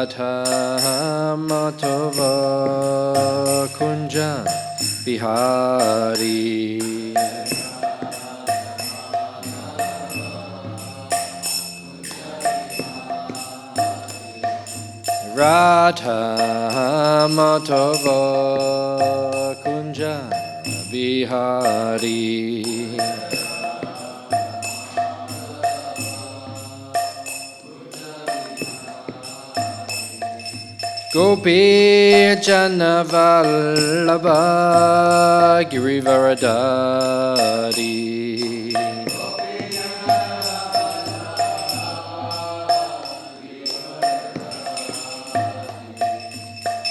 Radha Madhava Kunja Bihari. Radha Madhava Kunja Bihari. Gopi Janavallabha Girivaradari.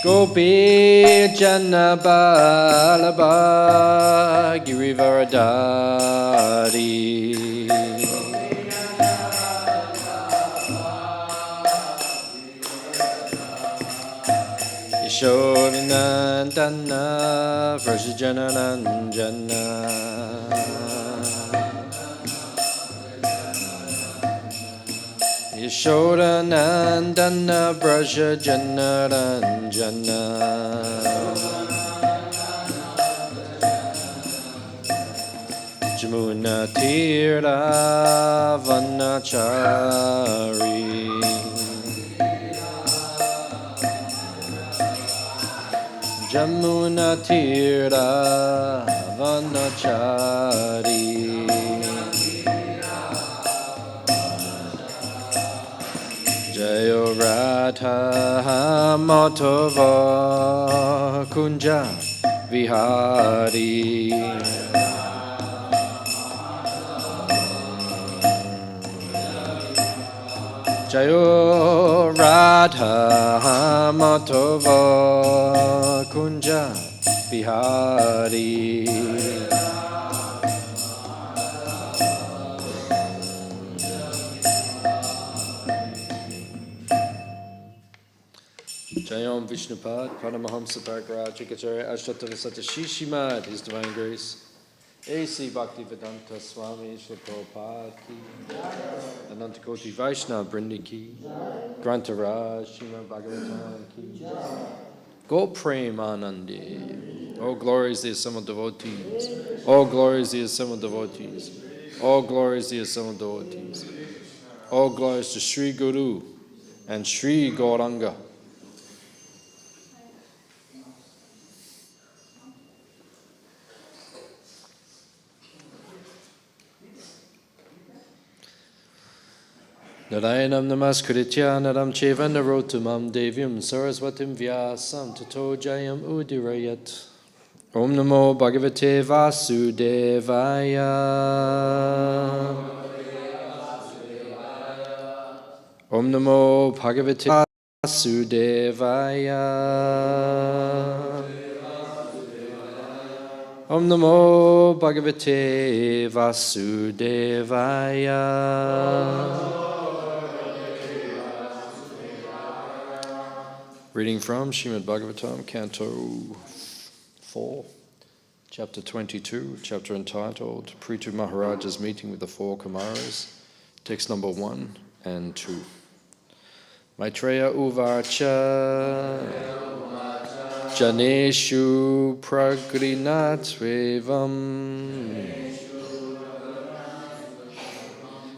Gopi Janavallabha Girivaradari. Yashodanandana Vrajjananandana. Yashodanandana Vrajjananandana. Jamuna Tira Vanachari. Jamuna Tira Vanachari. Jayo Radha Madhava Kunja Vihari. Jayo Radha Madhava Kunja Bihari. Jayam Vishnupad Paramahamsa Bhagavata Acharya Ashtadhara Satashishimad, His Divine Grace. A.C. Bhaktivedanta Swami Srila Prabhupada Ki, Anantakoti Vaishnava Brindi Ki, Grantaraj Srimad Bhagavatam Ki, Go Premanandi. All glories the assembled devotees. All glories the assembled devotees. All glories the assembled devotees. All glories to Sri Guru and Sri Gauranga. Narayanam namaskritya naram cheva narotamam devyam saraswatim vyasam tato jayam udirayat. Om namo bhagavate vasudevaya. Om namo bhagavate vasudevaya. Om namo bhagavate vasudevaya. Reading from Srimad Bhagavatam, canto 4, chapter 22, chapter entitled Prithu Maharaja's Meeting with the Four Kumaras, text number 1 and 2. Maitreya Uvacha Janeshu Pragrinatvevam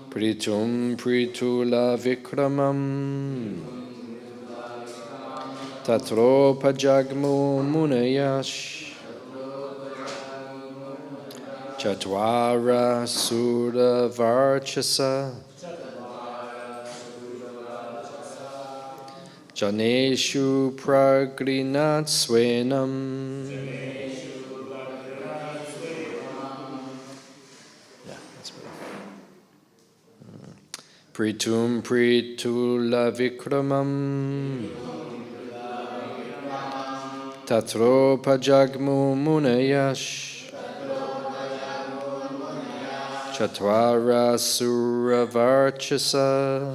Pritum Pritula Vikramam Tatro Pajagmu Munayash Chatwara Sura Varchasa Janeshu Pragrinat Swenam. Yeah, that's better. Pritum Pritula Vikramam Tatro Pajagmu Munayash Chatwara Sura Varchasa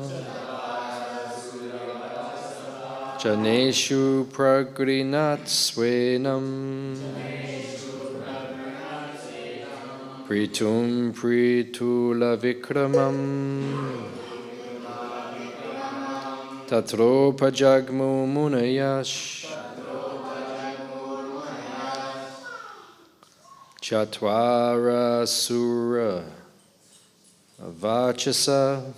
Janeshu Pragrinat Swenam. Pritum Pritula Vikramam Tatropa Jagmu Munayash Chatwara Sura Vachasa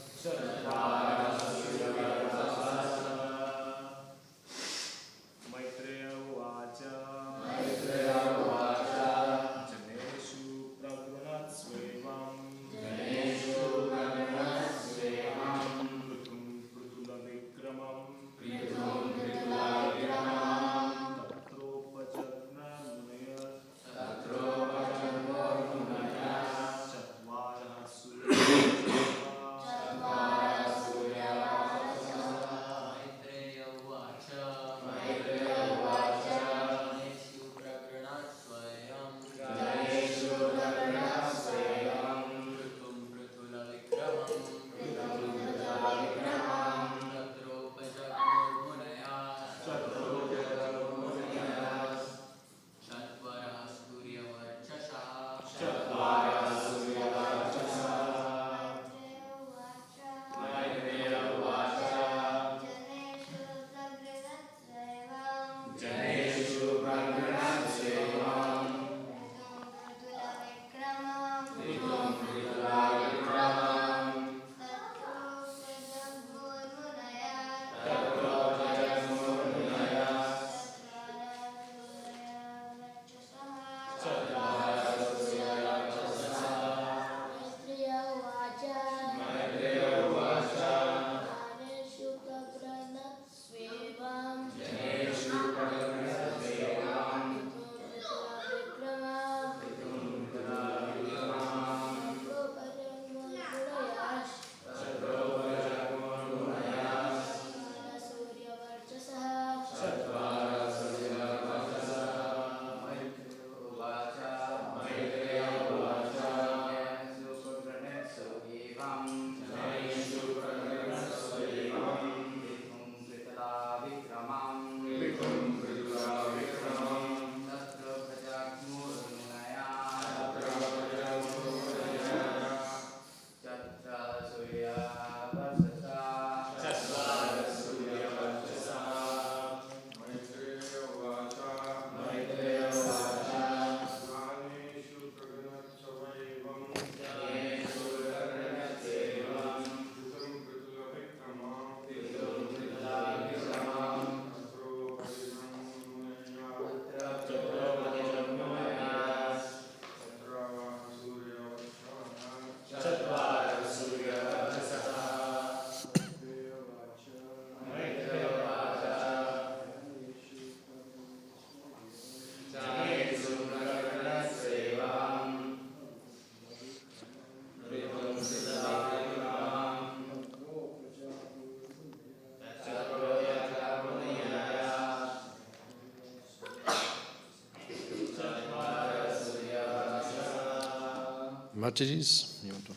Mataji's? You want to? You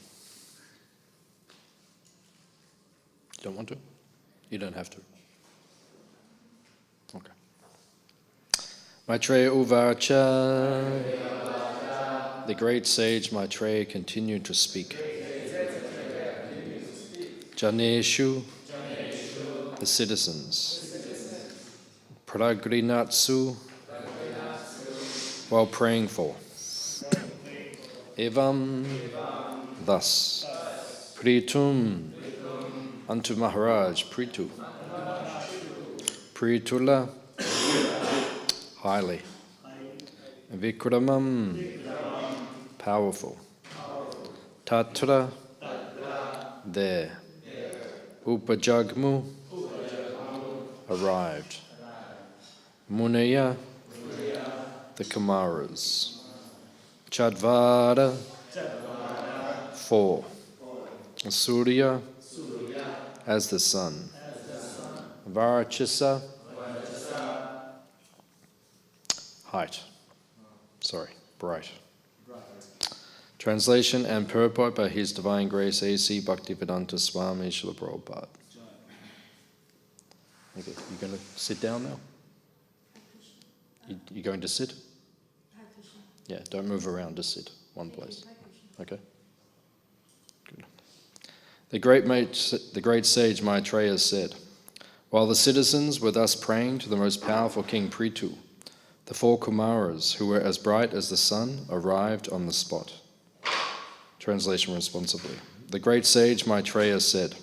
don't want to? You don't have to. Okay. Maitreya Uvacha. The great sage Maitreya continued to speak. Janeshu, the citizens. Pragrinatsu, while praying for. Evam, thus. Pritum, unto Maharaj, Pritu. Pritula, highly. Vikramam, powerful. Tatra, there. Upajagmu, arrived. Munaya, the Kumaras. Chadvara, 4. Surya, as the sun. Varachasa, height. Bright. Translation and purport by His Divine Grace A.C. Bhaktivedanta Swami Srila Prabhupada. Okay, you going to sit down now? You going to sit? Yeah, don't move around, just sit one place. Okay? Good. The great sage Maitreya said, While the citizens were thus praying to the most powerful King Prithu, the 4 Kumaras, who were as bright as the sun, arrived on the spot. Translation responsibly. The great sage Maitreya said,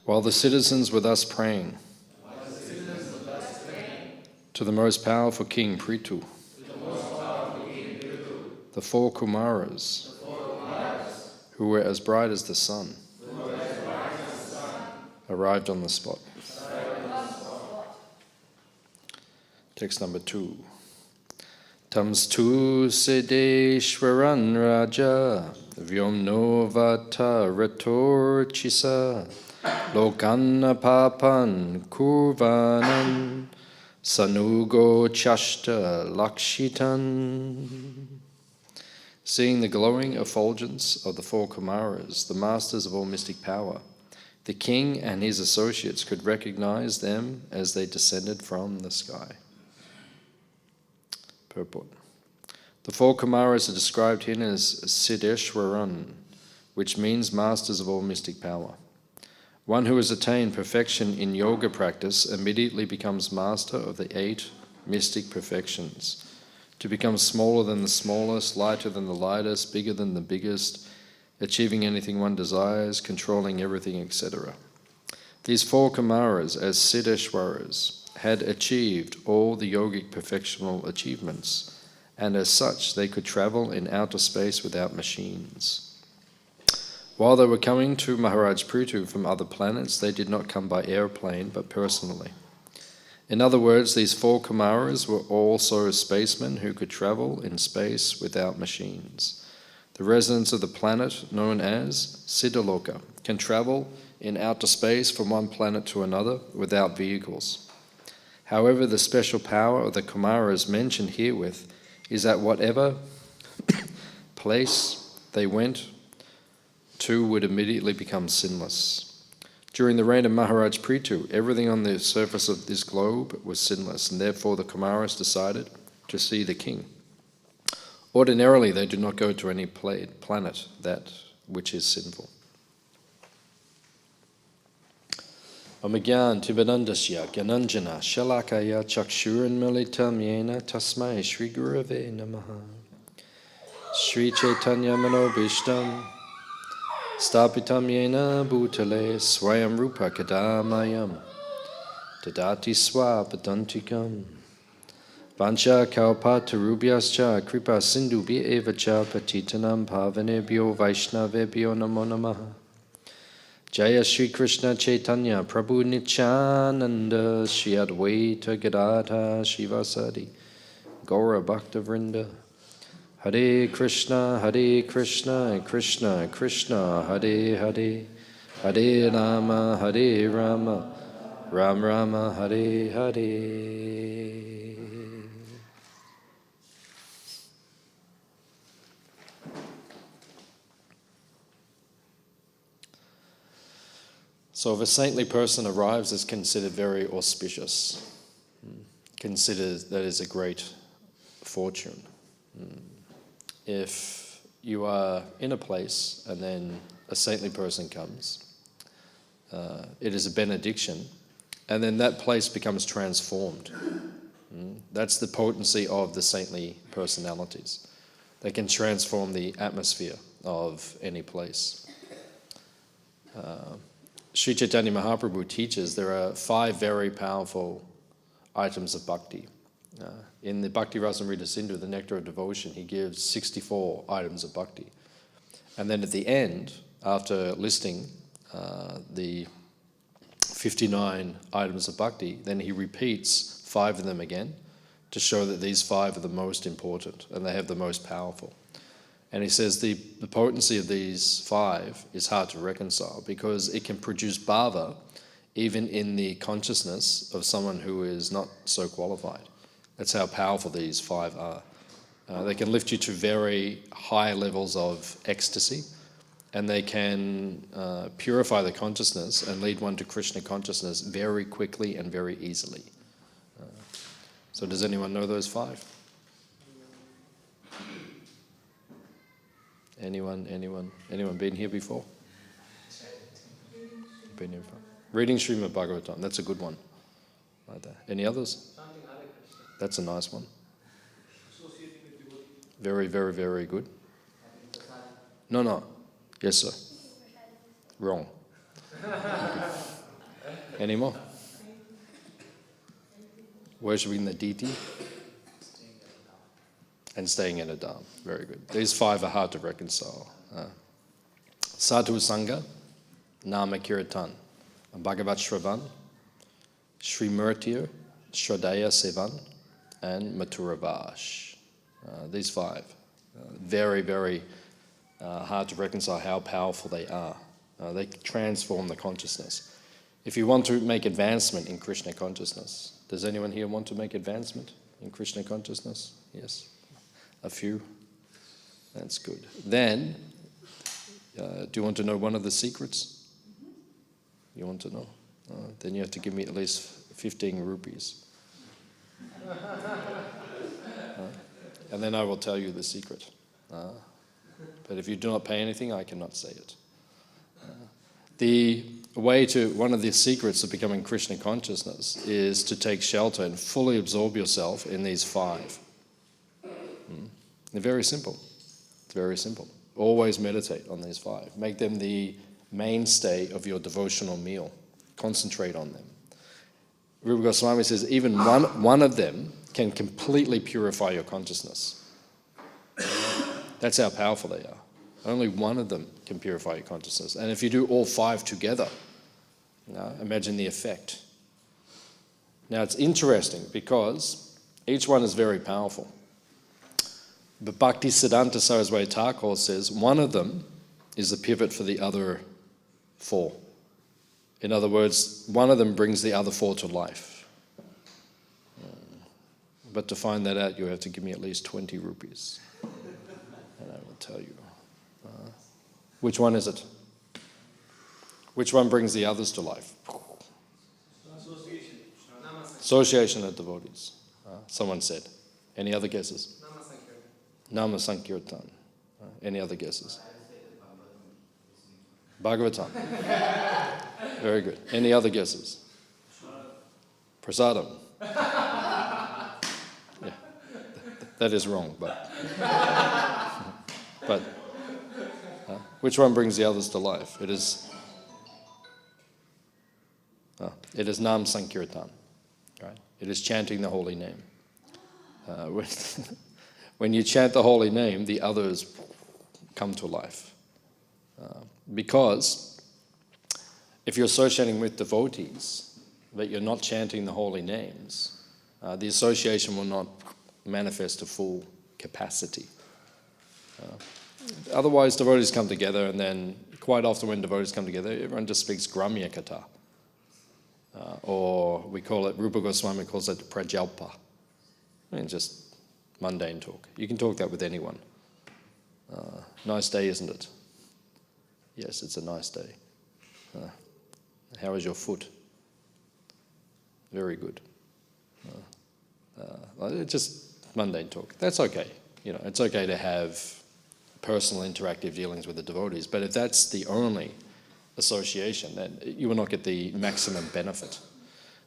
while the citizens were thus praying to the most powerful King Prithu, the 4 Kumaras, who were as bright as the sun, arrived on the spot. Text number 2. Tamstu Siddheshwaran Raja Vyomno Vata Retorchisa Lokanna Papan Kurvanan Sanugo Chashta Lakshitan. Seeing the glowing effulgence of the 4 Kumaras, the masters of all mystic power, the king and his associates could recognize them as they descended from the sky. Purport. The 4 Kumaras are described here as Siddheshwaran, which means masters of all mystic power. One who has attained perfection in yoga practice immediately becomes master of the 8 mystic perfections. To become smaller than the smallest, lighter than the lightest, bigger than the biggest, achieving anything one desires, controlling everything, etc. These 4 Kumaras, as Siddheshwaras, had achieved all the yogic perfectional achievements, and as such they could travel in outer space without machines. While they were coming to Maharaj Prithu from other planets, they did not come by airplane, but personally. In other words, these 4 Kumaras were also spacemen who could travel in space without machines. The residents of the planet known as Siddhaloka can travel in outer space from one planet to another without vehicles. However, the special power of the Kumaras mentioned herewith is that whatever place they went to would immediately become sinless. During the reign of Maharaj Prithu, everything on the surface of this globe was sinless, and therefore the Kumaras decided to see the king. Ordinarily, they do not go to any planet that which is sinful. Omagyan Tibanandasya Gyananjana Shalakaya Chakshuran Militam Yena Tasmai Shri Gurave Namaha Shri Chaitanya Manobishtam Stapitam Yena Bhutale Swayam Rupa Kadamayam Tadati Swapadantikam Vancha Kalpatarubhyascha Kripa Sindhu Evacha Patitanam Pavanebhyo Vaishnavebhyo Namo Namaha Jaya Shri Krishna Chaitanya Prabhu Nityananda Shri Advaita Gadadha Shivasadi Gaura Bhakta Vrinda Hare Krishna Krishna Krishna Hare Hare Hare Rama Ram Rama Hare Hare. So if a saintly person arrives, it's considered very auspicious. Considered that is a great fortune. If you are in a place and then a saintly person comes, it is a benediction, and then that place becomes transformed. That's the potency of the saintly personalities. They can transform the atmosphere of any place. Sri Chaitanya Mahaprabhu teaches there are 5 very powerful items of bhakti. In the Bhakti Rasamrita Sindhu, the Nectar of Devotion, he gives 64 items of bhakti. And then at the end, after listing the 59 items of bhakti, then he repeats 5 of them again to show that these 5 are the most important and they have the most powerful. And he says the potency of these 5 is hard to reconcile because it can produce bhava even in the consciousness of someone who is not so qualified. That's how powerful these 5 are. They can lift you to very high levels of ecstasy, and they can purify the consciousness and lead one to Krishna consciousness very quickly and very easily. So does anyone know those 5? Anyone been here before? Been here before? Reading Srimad Bhagavatam, that's a good one. Like that. Any others? That's a nice one. Very, very, very good. No. Yes, sir. Wrong. Any more? Worshipping the deity and staying in a dham. Very good. These 5 are hard to reconcile. Sadhu Sangha, Nama Kirtan, Bhagavat Shravan, Srimurtir, Shradaya Sevan, and Mathura Vash. These 5. Very, very hard to reconcile how powerful they are. They transform the consciousness. If you want to make advancement in Krishna consciousness, does anyone here want to make advancement in Krishna consciousness? Yes. A few? That's good. Then, do you want to know one of the secrets? You want to know? Then you have to give me at least 15 rupees. And then I will tell you the secret. But if you do not pay anything, I cannot say it. One of the secrets of becoming Krishna consciousness is to take shelter and fully absorb yourself in these 5. They're very simple. It's very simple. Always meditate on these 5. Make them the mainstay of your devotional meal. Concentrate on them. Rupa Goswami says even one of them can completely purify your consciousness. That's how powerful they are. Only one of them can purify your consciousness. And if you do all 5 together, imagine the effect. Now it's interesting because each one is very powerful. But Bhakti Siddhanta Saraswati Thakur says one of them is the pivot for the other 4. In other words, one of them brings the other 4 to life. But to find that out, you have to give me at least 20 rupees. And I will tell you. Which one is it? Which one brings the others to life? Association of devotees. Someone said. Any other guesses? Nama Sankirtan. Any other guesses? Bhagavatam. Very good. Any other guesses? Prasadam. Yeah. That is wrong, but which one brings the others to life? It is Nam Sankirtan, right? It is chanting the holy name. When you chant the holy name, the others come to life. Because if you're associating with devotees, but you're not chanting the holy names, the association will not manifest to full capacity. Otherwise, devotees come together, and then quite often when devotees come together, everyone just speaks Gramya Katha. Or we call it, Rupa Goswami calls it Prajalpa. I mean, just mundane talk. You can talk that with anyone. Nice day, isn't it? Yes, it's a nice day. How is your foot? Very good. Just mundane talk. That's okay. It's okay to have personal interactive dealings with the devotees, but if that's the only association, then you will not get the maximum benefit.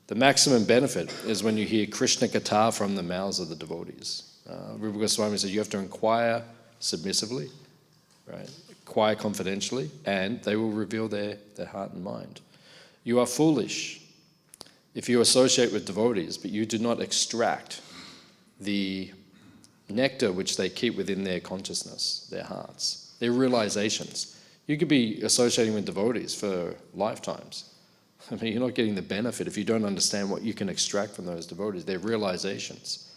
The maximum benefit is when you hear Krishna Katha from the mouths of the devotees. Rupa Goswami says you have to inquire submissively, right? Inquire confidentially, and they will reveal their heart and mind. You are foolish if you associate with devotees, but you do not extract the nectar which they keep within their consciousness, their hearts, their realizations. You could be associating with devotees for lifetimes. I mean, you're not getting the benefit if you don't understand what you can extract from those devotees, their realizations.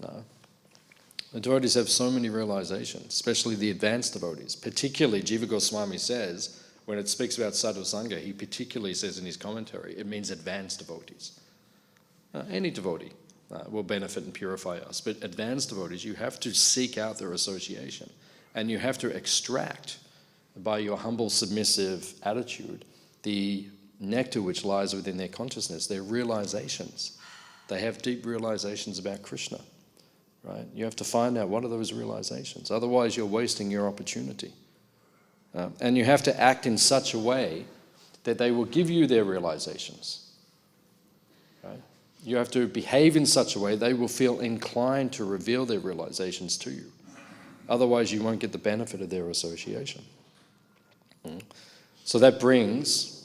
No. The devotees have so many realizations, especially the advanced devotees. Particularly, Jiva Goswami says, when it speaks about Sadhu Sangha, he particularly says in his commentary, it means advanced devotees. Any devotee will benefit and purify us, but advanced devotees, you have to seek out their association, and you have to extract, by your humble, submissive attitude, the nectar which lies within their consciousness, their realizations. They have deep realizations about Krishna, right? You have to find out what are those realizations. Otherwise, you're wasting your opportunity. And you have to act in such a way that they will give you their realizations. Right? You have to behave in such a way they will feel inclined to reveal their realizations to you. Otherwise, you won't get the benefit of their association. So that brings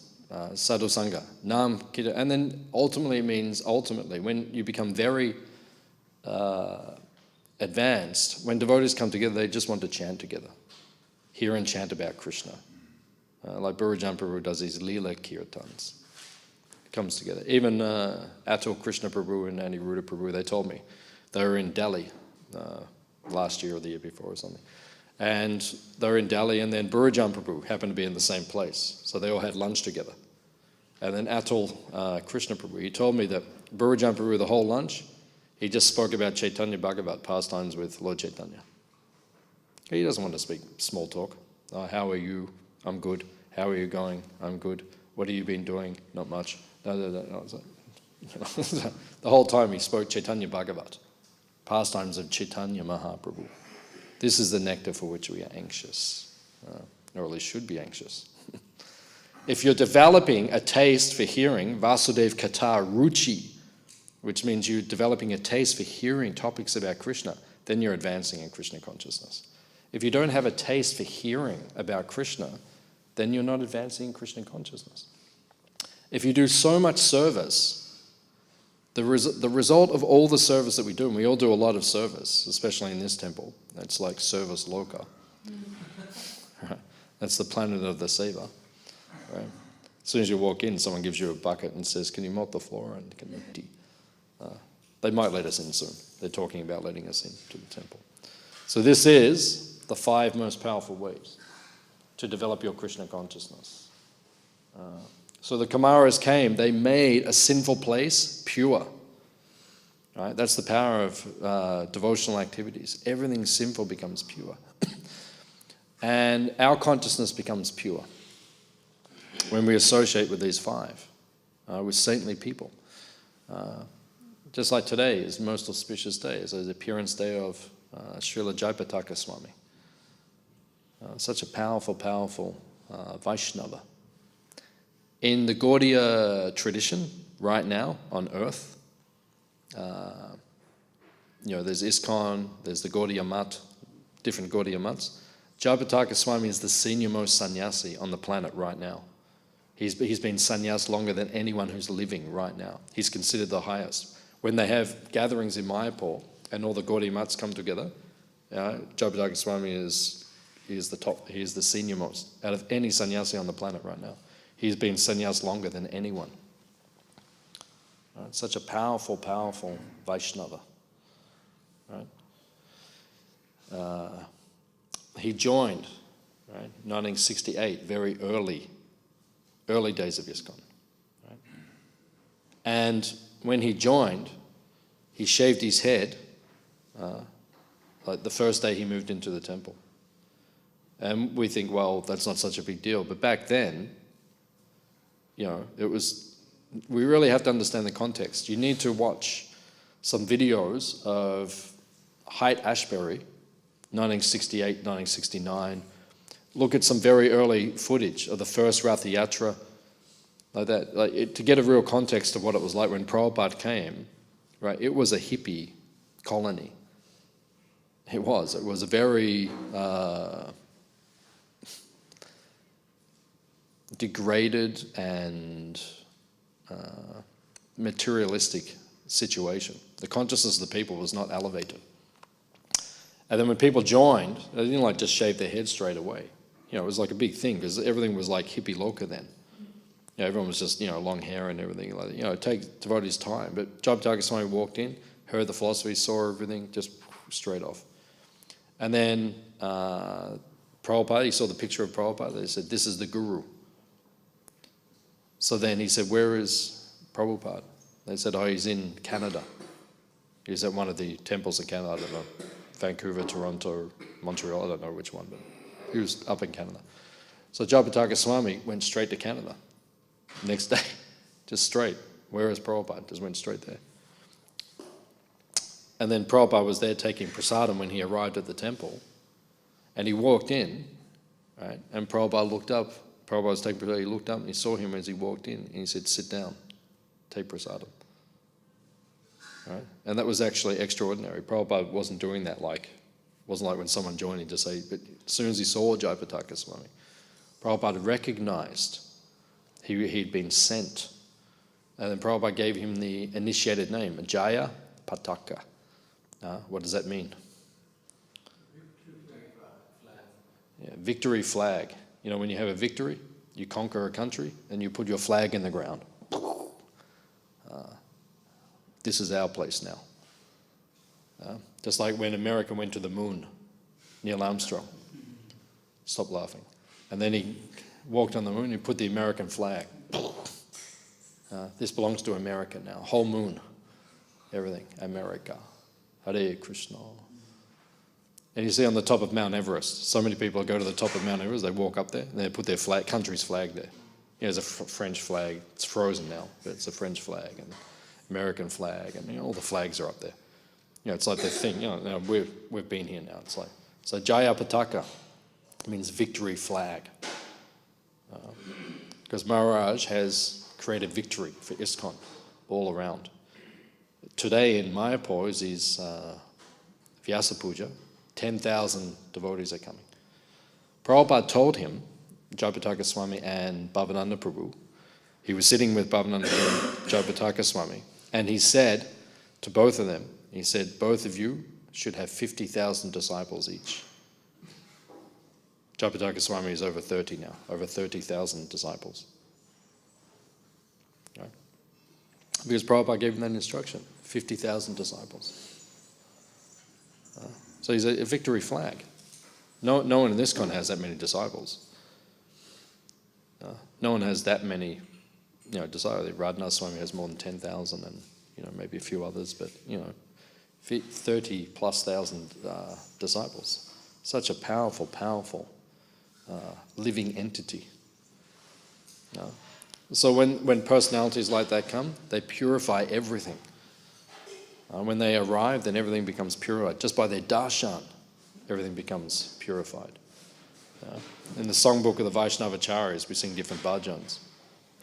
sadhu sangha, nam kita, and then ultimately means when you become very advanced, when devotees come together, they just want to chant together, hear and chant about Krishna. Like Bhurajan Prabhu does these Leela Kirtans. It comes together. Even Atul Krishna Prabhu and Aniruddha Prabhu, they told me, they were in Delhi last year or the year before or something. And they were in Delhi, and then Bhurajan Prabhu happened to be in the same place. So they all had lunch together. And then Atul Krishna Prabhu, he told me that Bhurajan Prabhu, the whole lunch, he just spoke about Chaitanya Bhagavat, pastimes with Lord Chaitanya. He doesn't want to speak small talk. How are you? I'm good. How are you going? I'm good. What have you been doing? Not much. No. The whole time he spoke Chaitanya Bhagavat, pastimes of Chaitanya Mahaprabhu. This is the nectar for which we are anxious, or at least should be anxious. If you're developing a taste for hearing, Vasudev Kata Ruchi, which means you're developing a taste for hearing topics about Krishna, then you're advancing in Krishna consciousness. If you don't have a taste for hearing about Krishna, then you're not advancing in Krishna consciousness. If you do so much service, the result of all the service that we do, and we all do a lot of service, especially in this temple, it's like service loka. Right? That's the planet of the seva. Right? As soon as you walk in, someone gives you a bucket and says, can you mop the floor? And can you tea? They might let us in soon. They're talking about letting us in to the temple. So this is the 5 most powerful ways to develop your Krishna consciousness. So the Kumaras came, they made a sinful place pure. Right? That's the power of devotional activities. Everything sinful becomes pure. And our consciousness becomes pure when we associate with these 5, with saintly people. Just like today is the most auspicious day. It's the appearance day of Srila Jayapataka Swami. Such a powerful, powerful Vaishnava. In the Gaudiya tradition, right now on earth, there's ISKCON, there's the Gaudiya Mat, different Gaudiya Mats. Jayapataka Swami is the senior most sannyasi on the planet right now. He's been sannyas longer than anyone who's living right now. He's considered the highest. When they have gatherings in Mayapur and all the Gaudiya Mats come together, Jayapataka Swami is the top. He is the senior most out of any sannyasi on the planet right now. He's been sannyas longer than anyone. Right? Such a powerful, powerful Vaishnava. Right? He joined, right, 1968, very early days of ISKCON. Right? And when he joined, he shaved his head like the first day he moved into the temple. And we think, well, that's not such a big deal. But back then, we really have to understand the context. You need to watch some videos of Haight-Ashbury, 1968, 1969. Look at some very early footage of the first Ratha Yatra, like that, to get a real context of what it was like when Prabhupada came. Right, it was a hippie colony. It was a very degraded and materialistic situation. The consciousness of the people was not elevated. And then when people joined, they didn't just shave their head straight away. It was like a big thing because everything was like hippie loka then. Everyone was just, long hair and everything. It takes devotees time. But Jayapataka Swami walked in, heard the philosophy, saw everything, just straight off. And then Prabhupada, he saw the picture of Prabhupada. They said, this is the guru. So then he said, where is Prabhupada? They said, he's in Canada. He's at one of the temples in Canada. I don't know, Vancouver, Toronto, Montreal, I don't know which one, but he was up in Canada. So Jayapataka Swami went straight to Canada. Next day, just straight. Where is Prabhupada? Just went straight there. And then Prabhupada was there taking prasadam when he arrived at the temple. And he walked in, right? And Prabhupada looked up Prabhupada was taking prasadam. He looked up and he saw him as he walked in, and he said, "Sit down, take prasadam." Right? And that was actually extraordinary. Prabhupada wasn't doing that wasn't like when someone joined him to say, but as soon as he saw Jayapataka Swami, Prabhupada recognized he'd been sent. And then Prabhupada gave him the initiated name, Jaya Pataka. What does that mean? Yeah, victory flag. You know, when you have a victory, you conquer a country, and you put your flag in the ground. This is our place now. Just like when America went to the moon, Neil Armstrong. Stop laughing. And then he walked on the moon, he put the American flag. This belongs to America now. Whole moon. Everything. America. Hare Krishna. And you see on the top of Mount Everest, so many people go to the top of Mount Everest, they walk up there, and they put their flag, country's flag there. You know, there's a French flag. It's frozen now, but it's a French flag and American flag, and all the flags are up there. You know, it's like the thing. You know, we've been here now. It's like so. Jaya Pataka means victory flag, because Maharaj has created victory for ISKCON all around. Today in Mayapur is Vyasa Puja. 10,000 devotees are coming. Prabhupada told him, Jayapataka Swami and Bhavananda Prabhu, he was sitting with Bhavananda Prabhu, Jayapataka Swami, and he said to both of them, he said, both of you should have 50,000 disciples each. Jayapataka Swami is over 30 now, over 30,000 disciples. Right? Because Prabhupada gave him that instruction, 50,000 disciples. So he's a victory flag. No one in this con has that many disciples. No one has that many, disciples. Radhanath Swami has more than 10,000, and maybe a few others, but 30 plus thousand disciples. Such a powerful living entity. So when personalities like that come, they purify everything. When they arrive, then everything becomes purified. Just by their darshan, everything becomes purified. In the songbook of the Vaishnavacharyas, we sing different bhajans.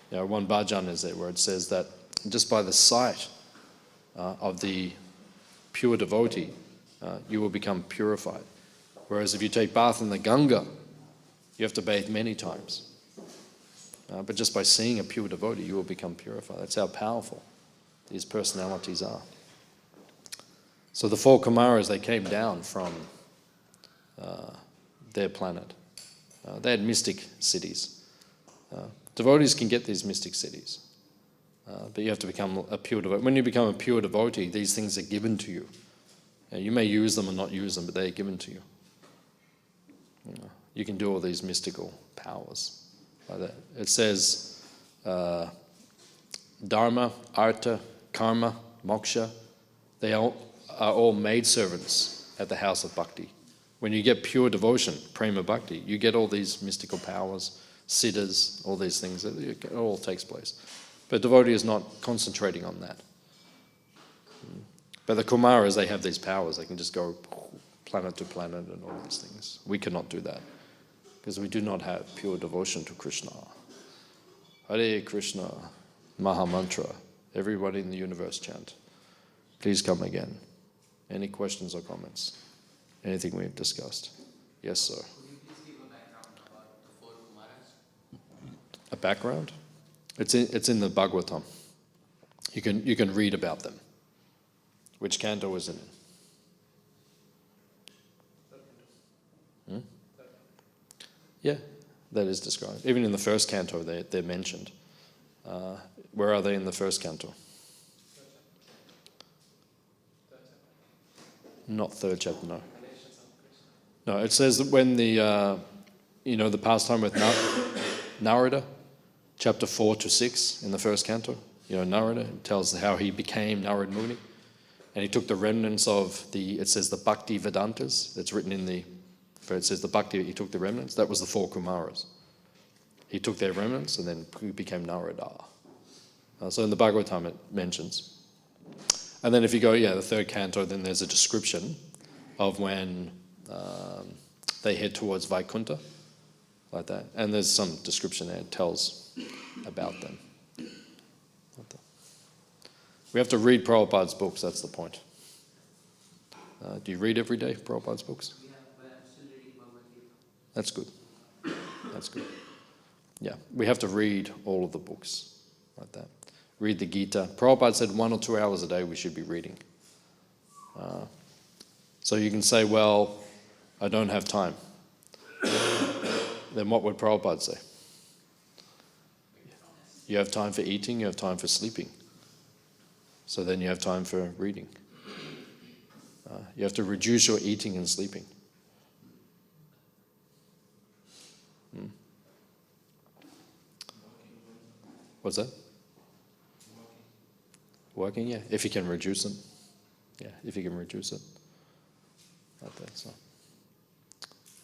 One bhajan is there where it says that just by the sight of the pure devotee, you will become purified. Whereas if you take bath in the Ganga, you have to bathe many times. But just by seeing a pure devotee, you will become purified. That's how powerful these personalities are. So the four Kumaras, they came down from their planet. They had mystic cities. Devotees can get these mystic cities, but you have to become a pure devotee. When you become a pure devotee, these things are given to you. You may use them or not use them, but they are given to you. You can do all these mystical powers. Like that. It says Dharma, Artha, Karma, Moksha, they are all maidservants at the house of bhakti. When you get pure devotion, prema bhakti, you get all these mystical powers, siddhas, all these things. It all takes place. But devotee is not concentrating on that. But the Kumaras, they have these powers. They can just go planet to planet and all these things. We cannot do that because we do not have pure devotion to Krishna. Hare Krishna, Maha Mantra. Everybody in the universe chant. Please come again. Any questions or comments? Anything we've discussed? Yes, sir. Could you please give a background about the four Kumaras? A background? It's in the Bhagavatam. You can read about them. Which canto is it in? Yeah, that is described. Even in the first canto, they're mentioned. Where are they in the first canto? Not third chapter, no. No, it says that when the pastime with Narada, chapter 4 to 6 in the first canto, Narada, it tells how he became Narad Muni. And he took the remnants of it says the Bhakti Vedantas, that's written it says the Bhakti, he took the remnants, that was the four Kumaras. He took their remnants and then he became Narada. So in the Bhagavatam it mentions. And then if you go, the third canto, then there's a description of when they head towards Vaikuntha. like that. And there's some description there, it tells about them. Like that. We have to read Prabhupada's books, that's the point. Do you read every day Prabhupada's books? Yeah, but I'm still reading Bhagavad Gita. That's good. That's good. Yeah, we have to read all of the books like that. Read the Gita. Prabhupada said 1 or 2 hours a day we should be reading. So you can say, well, I don't have time. Then what would Prabhupada say? You have time for eating, you have time for sleeping. So then you have time for reading. You have to reduce your eating and sleeping. What's that? Working, yeah. If you can reduce it. Yeah, if you can reduce it. Like that, so.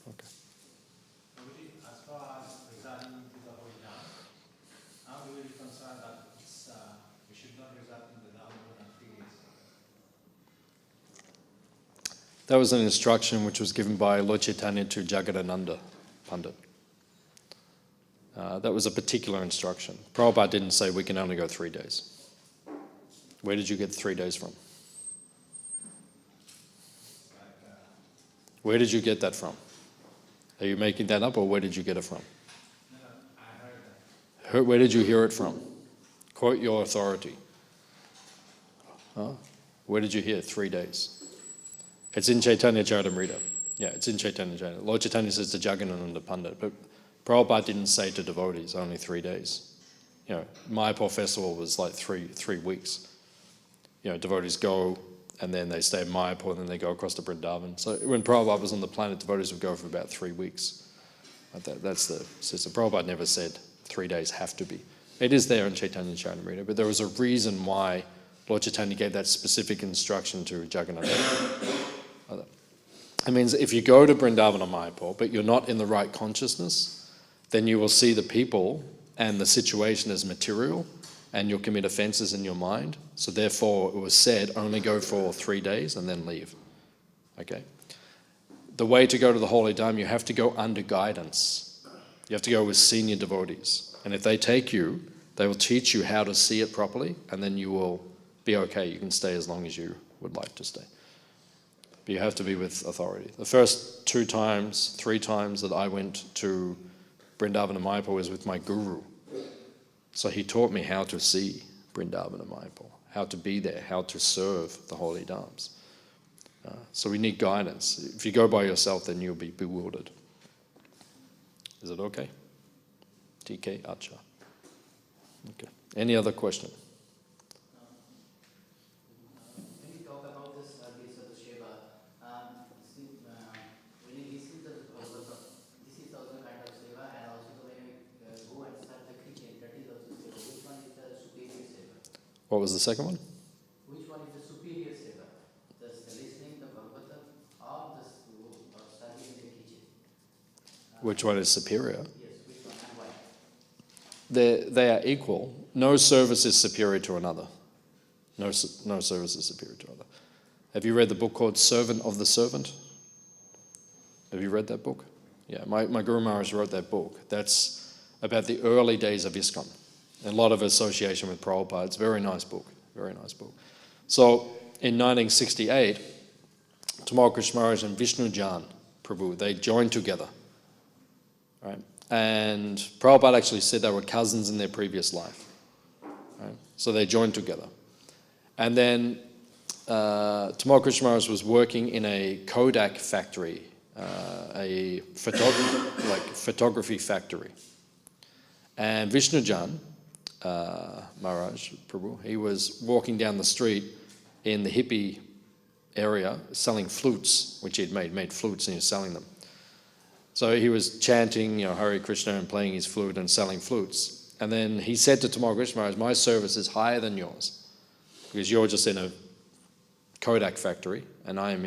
Okay. As far as residing into the holy Dhamma, how do we reconcile that we should not reside in the Dhamma more than 3 days? That was an instruction which was given by Lord Chaitanya to Jagadananda Pandit. That was a particular instruction. Prabhupada didn't say we can only go 3 days. Where did you get 3 days from? Where did you get that from? Are you making that up, or where did you get it from? No, I heard that. Where did you hear it from? Quote your authority. Huh? Where did you hear 3 days? It's in Chaitanya Charitamrita. Yeah, it's in Chaitanya Charitamrita. Lord Chaitanya says to Jagadananda Pandit, but Prabhupada didn't say to devotees only 3 days. You know, Mayapur festival was like three weeks. You know, devotees go and then they stay in Mayapur and then they go across to Vrindavan. So when Prabhupada was on the planet, devotees would go for about 3 weeks. Like that's the system. Prabhupada never said 3 days have to be. It is there in Chaitanya Charitamrita, but there was a reason why Lord Chaitanya gave that specific instruction to Jagannatha. It means if you go to Vrindavan or Mayapur, but you're not in the right consciousness, then you will see the people and the situation as material, and you'll commit offenses in your mind. So therefore, it was said, only go for 3 days and then leave. Okay? The way to go to the Holy Dhamma, you have to go under guidance. You have to go with senior devotees. And if they take you, they will teach you how to see it properly, and then you will be okay. You can stay as long as you would like to stay. But you have to be with authority. The first 2 times, 3 times that I went to Vrindavan and Mayapur was with my guru. So he taught me how to see Vrindavan and Mayapur, how to be there, how to serve the holy dhammas. So we need guidance. If you go by yourself, then you'll be bewildered. Is it okay? TK Acha. Okay. Any other question? When you talk about this case of the Shiva, when you listen to the Bhagavatam, this is also kind of Shiva, and also when you go and start the kitchen, that is also Shiva. Which one is the superior Shiva? What was the second one? Which one is the superior Shiva? The listening the Bhagavatam or the studying in the kitchen? Which one is superior? Yes, which one and why? They are equal. No service is superior to another. No service is superior to another. Have you read the book called Servant of the Servant? Have you read that book? Yeah, my Guru Maharaj wrote that book. That's about the early days of ISKCON. A lot of association with Prabhupada. It's a very nice book. Very nice book. So in 1968, Tamal Krishna Maharaj and Vishnu Jan Prabhu, they joined together. Right? And Prabhupada actually said they were cousins in their previous life. Right? So they joined together. And then Tamal Krishna Maharaj was working in a Kodak factory, a photography factory. And Vishnu Jan Maharaj Prabhu, he was walking down the street in the hippie area selling flutes, which he had made flutes, and he was selling them. So he was chanting, Hare Krishna and playing his flute and selling flutes. And then he said to Tamal Krishna Maharaj, my service is higher than yours, because you're just in a Kodak factory and I am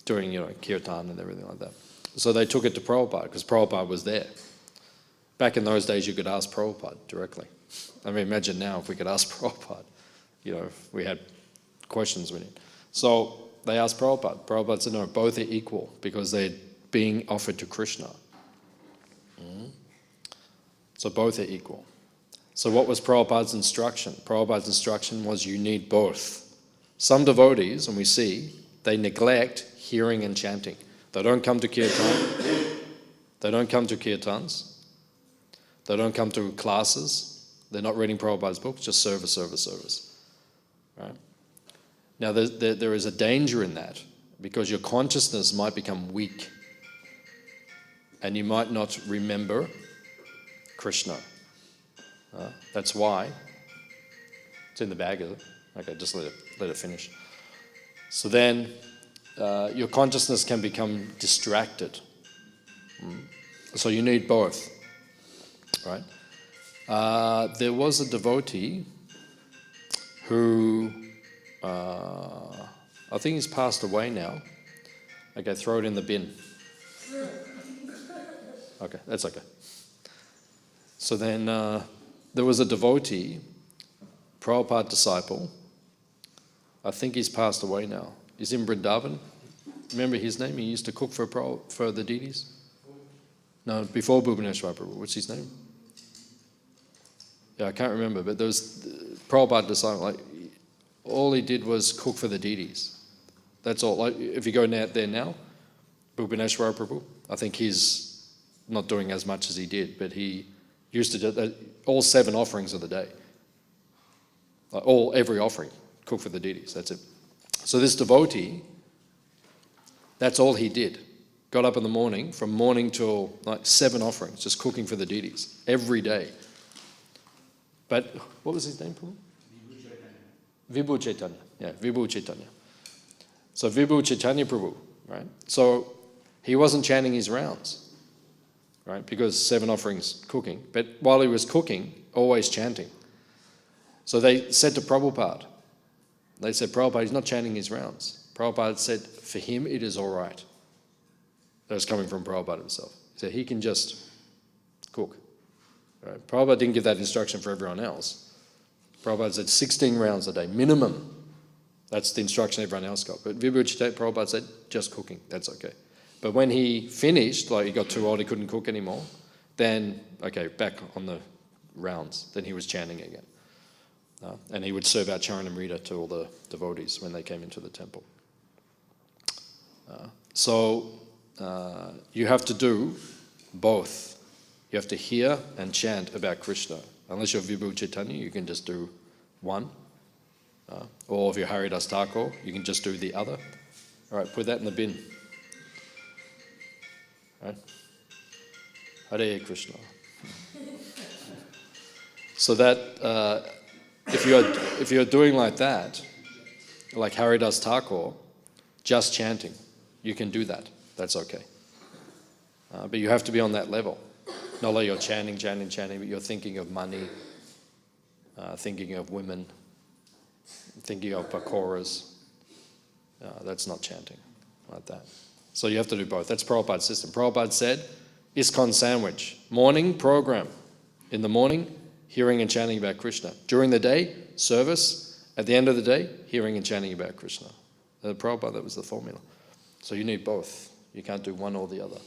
doing kirtan and everything like that. So they took it to Prabhupada, because Prabhupada was there. Back in those days, you could ask Prabhupada directly. I mean, imagine now if we could ask Prabhupada, if we had questions with him. So they asked Prabhupada. Prabhupada said, no, both are equal, because they're being offered to Krishna. So both are equal. So what was Prabhupada's instruction? Prabhupada's instruction was you need both. Some devotees, and we see, they neglect hearing and chanting. They don't come to kirtan. They don't come to kirtans. They don't come to classes. They're not reading Prabhupada's books, just service, service, service. Right? Now there is a danger in that, because your consciousness might become weak and you might not remember Krishna. That's why. It's in the bag, is it? Okay, just let it finish. So then your consciousness can become distracted. So you need both, right? There was a devotee who, I think he's passed away now. Okay, throw it in the bin. Okay, that's okay. So then there was a devotee, Prabhupada disciple. I think he's passed away now. He's in Vrindavan. Remember his name? He used to cook for the deities. No, before Bhubaneswar Prabhu. What's his name? Yeah, I can't remember. But there was Prabhupada disciple. Like, all he did was cook for the deities. That's all. Like, if you go there now, Bhubaneswar Prabhu, I think he's not doing as much as he did, but he used to do all 7 offerings of the day. Every offering, cook for the deities, that's it. So this devotee, that's all he did. Got up in the morning, from morning till like 7 offerings, just cooking for the deities, every day. But, what was his name, Prabhu? Vibhu Chaitanya. Yeah, Vibhu Chaitanya. So Vibhu Chaitanya Prabhu, right? So he wasn't chanting his rounds, right? Because 7 offerings cooking. But while he was cooking, always chanting. So they said to Prabhupada, they said, Prabhupada, he's not chanting his rounds. Prabhupada said, for him it is all right. That was coming from Prabhupada himself. He said, he can just cook. Right? Prabhupada didn't give that instruction for everyone else. Prabhupada said 16 rounds a day, minimum. That's the instruction everyone else got. But Vibhu Chaitanya, Prabhupada said, just cooking, that's okay. But when he finished, like he got too old, he couldn't cook anymore, then, okay, back on the rounds. Then he was chanting again. And he would serve out Charanamrita to all the devotees when they came into the temple. So you have to do both. You have to hear and chant about Krishna. Unless you're Vibhu Chaitanya, you can just do one. Or if you're Haridas Thakur, you can just do the other. All right, put that in the bin. Right? Hare Krishna. So that if you're doing like that, like Haridas Thakur, just chanting, you can do that. That's okay. But you have to be on that level. Not like you're chanting, but you're thinking of money, thinking of women, thinking of pakoras. That's not chanting like that. So you have to do both. That's Prabhupada's system. Prabhupada said, ISKCON sandwich. Morning program. In the morning, hearing and chanting about Krishna. During the day, service. At the end of the day, hearing and chanting about Krishna. Prabhupada, that was the formula. So you need both. You can't do one or the other.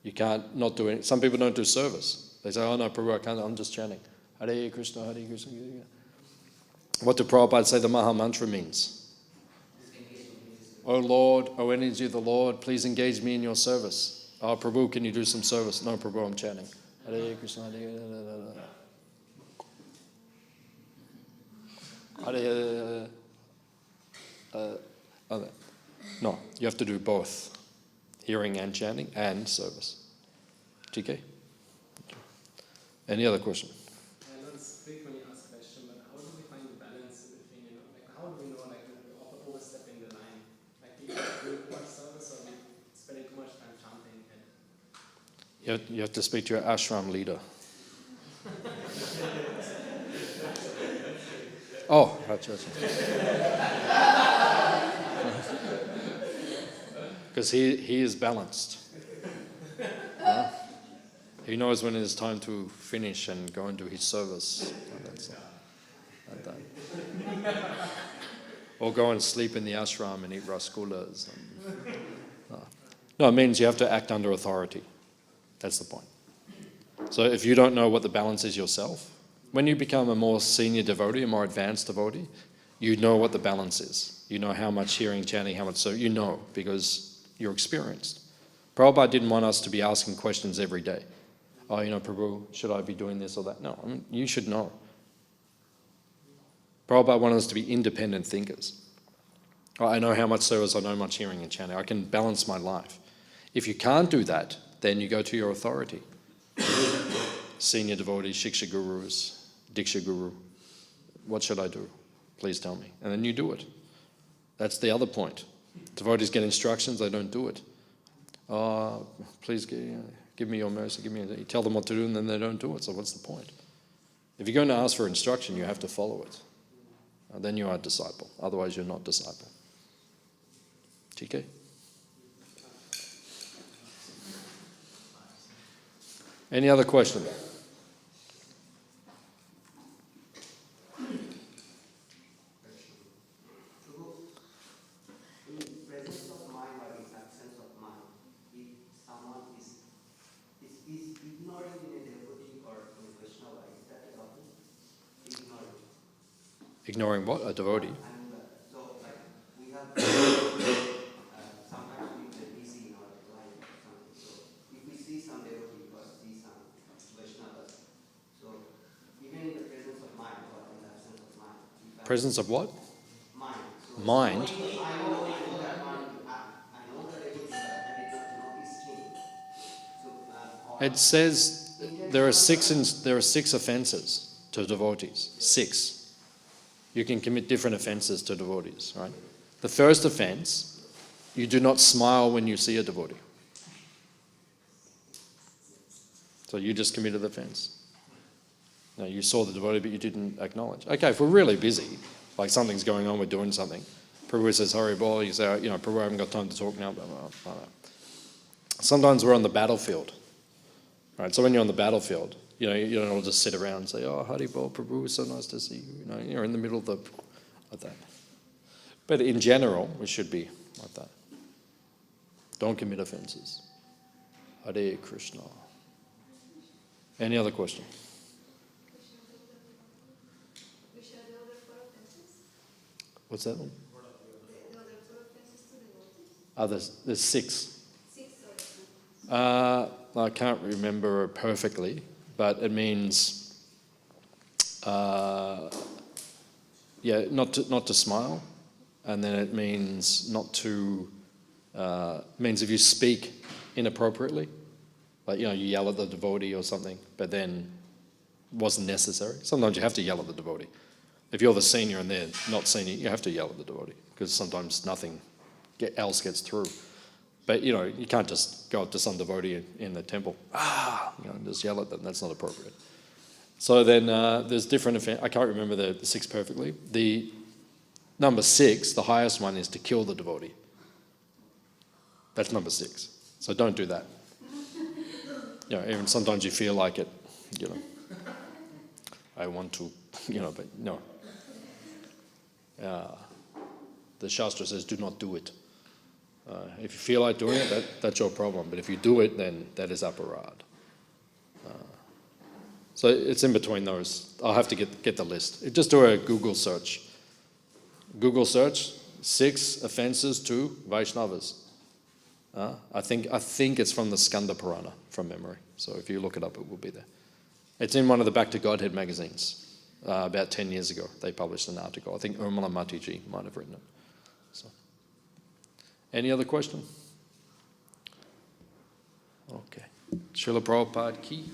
You can't not do it. Some people don't do service. They say, oh no, Prabhu, I can't, I'm just chanting. Hare Krishna, Hare Krishna. What did Prabhupada say the Maha Mantra means? Oh Lord, oh energy of the Lord, please engage me in your service. Oh Prabhu, can you do some service? No Prabhu, I'm chanting. Hare Krishna, Hare Hare. No, you have to do both. Hearing and chanting and service. TK? Any other question? I know it's frequently asked question, but how do we find the balance between, like how do we know like when we're overstepping the line? Like do we do too much service or we spending too much time chanting? You have to speak to your ashram leader. Oh, right. Because he is balanced. He knows when it is time to finish and go and do his service. Like that. Or go and sleep in the ashram and eat rasgullas. No, it means you have to act under authority. That's the point. So if you don't know what the balance is yourself, when you become a more senior devotee, a more advanced devotee, you know what the balance is. You know how much hearing, chanting, how much, so you know because you're experienced. Prabhupada didn't want us to be asking questions every day. Oh, Prabhu, should I be doing this or that? No, you should know. Prabhupada wanted us to be independent thinkers. Oh, I know how much service, I know much hearing and chanting. I can balance my life. If you can't do that, then you go to your authority. Senior devotees, Shiksha Gurus, Diksha Guru. What should I do? Please tell me. And then you do it. That's the other point. Devotees get instructions, they don't do it. Oh, please give me your mercy, you tell them what to do and then they don't do it, so what's the point? If you're going to ask for instruction, you have to follow it. And then you are a disciple. Otherwise, you're not disciple. TK? Any other question? In presence of mind or in absence of mind, if someone is ignoring in a devotee or in Vaishnava, is that a problem? Ignoring. Ignoring what? A devotee? So, we have sometimes we're busy in our life or something. So, if we see some devotee or see some Vaishnavas, so even in the presence of mind or in the absence of mind. Presence of what? Mind. So Mind? I know that mind, I know that devotee, but I did not know his king. So, It says there are six offenses to devotees. 6. You can commit different offenses to devotees, right? The first offense, you do not smile when you see a devotee. So you just committed the offense. Now you saw the devotee, but you didn't acknowledge. Okay, if we're really busy, like something's going on, we're doing something. Prabhu says, Hari Bol, you say, Prabhu, I haven't got time to talk now, blah, blah, blah, blah. Sometimes we're on the battlefield, right? So when you're on the battlefield, you don't all just sit around and say, oh, Hari Bol, Prabhu, it's so nice to see you. You're in the middle of that. But in general, we should be like that. Don't commit offenses. Hare Krishna. Any other question? What's that one? There's 6. I can't remember perfectly, but it means, not to smile, and then it means means if you speak inappropriately, like you yell at the devotee or something, but then wasn't necessary. Sometimes you have to yell at the devotee. If you're the senior and they're not senior, you have to yell at the devotee because sometimes nothing else gets through. But you can't just go up to some devotee in the temple, and just yell at them. That's not appropriate. So then there's different offenses. I can't remember the 6 perfectly. The number 6, the highest one, is to kill the devotee. That's number 6. So don't do that. Even sometimes you feel like it. I want to, but no. The Shastra says, do not do it. If you feel like doing it, that's your problem. But if you do it, then that is aparad. So it's in between those. I'll have to get the list. Just do a Google search. Google search, 6 offenses to Vaishnavas. I think it's from the Skanda Purana, from memory. So if you look it up, it will be there. It's in one of the Back to Godhead magazines. About 10 years ago, they published an article. I think Urmila Matiji might have written it. So, any other question? Okay. Srila Prabhupada ki.